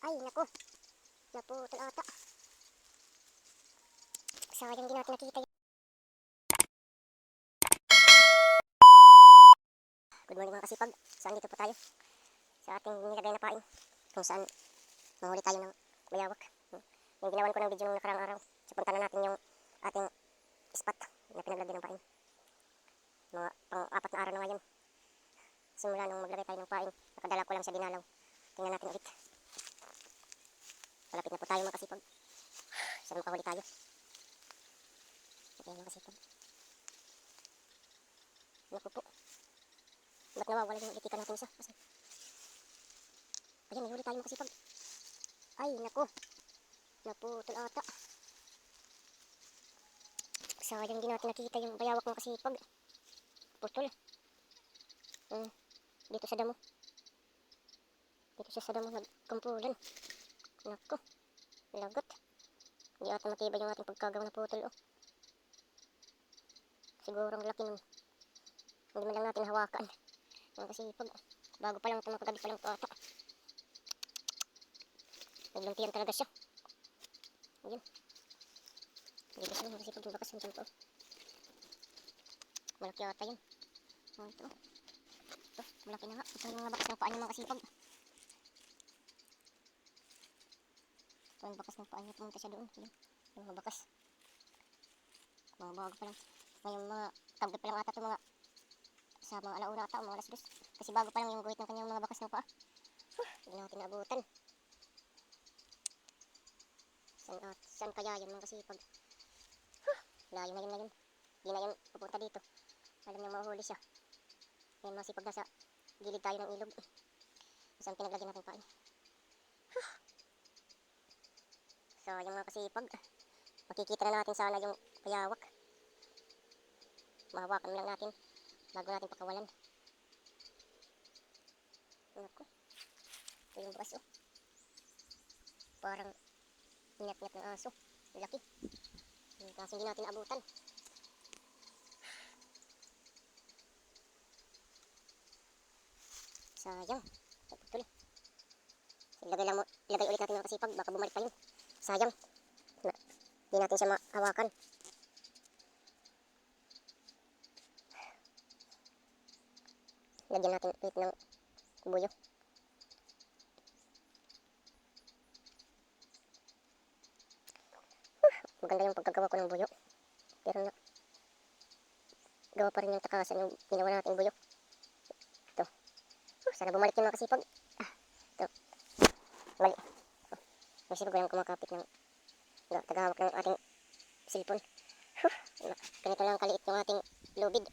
Ay, naku. Naputol ata. Sayang hindi natin nakita yun. Good morning mga kasipag. So, andito po tayo sa ating nilagay na pain kung saan mahuli tayo ng bayawak. Yung ginawan ko ng video nung nakarang araw. So, punta na natin yung ating spot na pinaglagyan ng pain. Mga pang-apat na araw na ngayon. Simula nung maglagay tayo ng pain, nakadala ko lang sa dinalaw. Tingnan natin ulit. Malapit na po tayo mga kasipag. Saan makahuli tayo? Ayan mga kasipag. Naku po. Ba't nawawala yung itikan natin isa? Ayan, may huli tayo mga kasipag. Ay, naku. Naputol ata. Sayang hindi natin nakita yung bayawak mga kasipag. Putol. Dito sa damo. Dito siya sa damo nagkumpulan. Naku. Lagot. Hindi ata matibay yung ating pagkagawa na putol. Siguro ang laki nun. Hindi man lang natin hawakan. Kasi bago pa lang ito, makagabi pa lang ito ata. Naglumpiyan talaga siya. Ayan. Dito siya kasi pag bakas yung ito. Malaki ata yun. Ito. Ito, malaki na nga. Ito yung mga bakas ng paa niya mga kasipag. Ito yung bakas ng paa niya. Pumunta siya doon. Ayan. Yung mga bakas. Mga bago pa lang. Ngayon mga kagabi pa lang ata ito mga sa mga alauna ata o mga alas 2. Kasi bago pa lang yung guhit ng kanyang mga bakas ng paa. Hindi natin naabutan. Saan kaya yan mga kasipag? Layo na yun. Hindi na yun pupunta dito. Alam niyo mahuhuli siya. Ngayon mga sipag nasa gilid tayo ng ilog. Saan pinaglagyan natin pain? So yung mga kasipag, makikita na natin sana yung bayawak. Mahawakan lang natin bago natin pakawalan. Naku. Ito yung bakas Parang ingat-ingat ng aso. Laki. Kasi hindi natin naabutan. Sayang. Naputol. Ilagay ulit natin mga kasipag. Baka bumalik pa yun. Sayang. Hindi natin siya mahawakan. Lagyan natin ulit ng buyo. Maganda yung pagkagawa ko ng buyo. Pero gawa pa rin yung takasan yung ginawa natin buyo. Ito. Sana bumalik yung mga kasipag. Ito. Mali. May sipag ko yung kumakapit ng tagahawak ng ating silpon. Ganito lang kaliit yung ating lubid.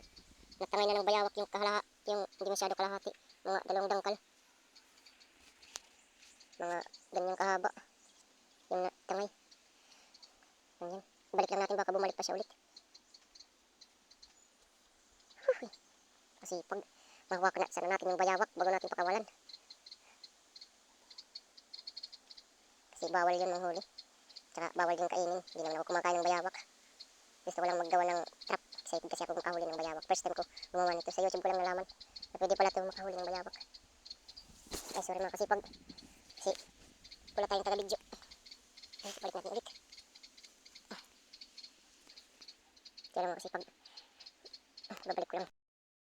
Natangay na ng bayawak yung hindi masyado kalahati. Mga 2 dangkal. Mga ganyang kahaba. Yung natangay. Ayan. Balik lang natin baka bumalik pa siya ulit. Kasi pag mahawakan na sana natin yung bayawak bago natin pakawalan. Kasi bawal yun manghuli. Tsaka bawal din kainin. Hindi naman ako kumakain ng bayawak. Gusto ko lang maggawa ng trap. Excited kasi ako makahuli ng bayawak. First time ko gumawa nito. Sa YouTube ko lang nalaman na pwede pala ito makahuli ng bayawak. Ay sorry mga kasipag. Kasi wala tayong taga-video. Balik natin ulit. Kaya mga kasipag. Babalik ko lang.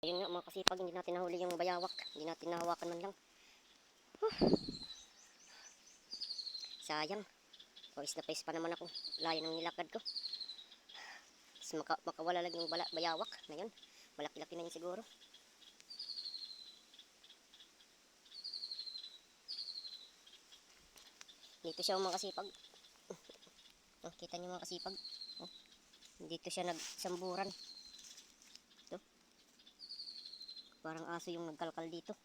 Ayun nga mga kasipag. Hindi natin nahuli yung bayawak. Hindi natin nahawakan man lang. Sayang. Pawis na pawis pa naman ako. Layo ng nilakad ko. Makawala lang yung bayawak. Ngayon, malaki-laki na yun siguro. Dito siya mga kasipag. Kita niyo mga kasipag. Dito siya nagsamburan. Ito. Parang aso yung nagkalkal dito.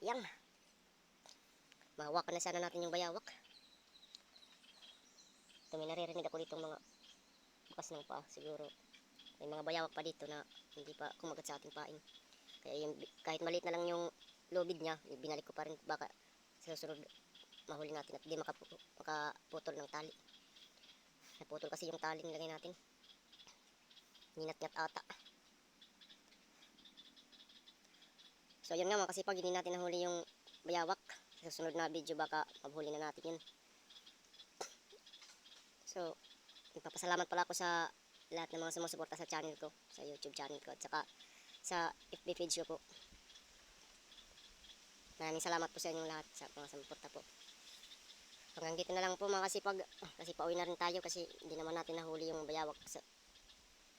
Yang. Mahawakan na sana natin yung bayawak. Ito may naririnig ako dito mga bukas ng paa. Siguro may mga bayawak pa dito na hindi pa kumagat sa ating pain. Kaya yung, kahit maliit na lang yung lubid niya, binalik ko pa rin baka sa susunod mahuli natin at hindi makaputol ng tali. Naputol kasi yung tali nilagay natin. Ninat-ngat ata. So yun nga mga kasipag, hindi natin nahuli yung bayawak. Sa susunod na video baka mabuli na natin yun. So, nagpapasalamat pala ako sa lahat ng mga sumusuporta sa channel ko, sa YouTube channel ko, at saka sa FB page ko po. Maraming salamat po sa inyong lahat sa mga sumuporta po. Hanggang dito na lang po mga kasipag, kasi pauwi na rin tayo kasi hindi naman natin nahuli yung bayawak.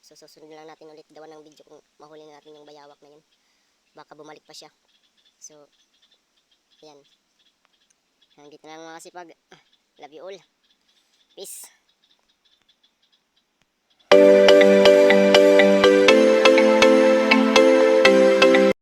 So susunod lang natin ulit gawa ng video kung mahuli na natin yung bayawak na yun. Baka bumalik pa siya. So, ayan. Hanggang dito na lang mga kasipag. Love you all. Peace.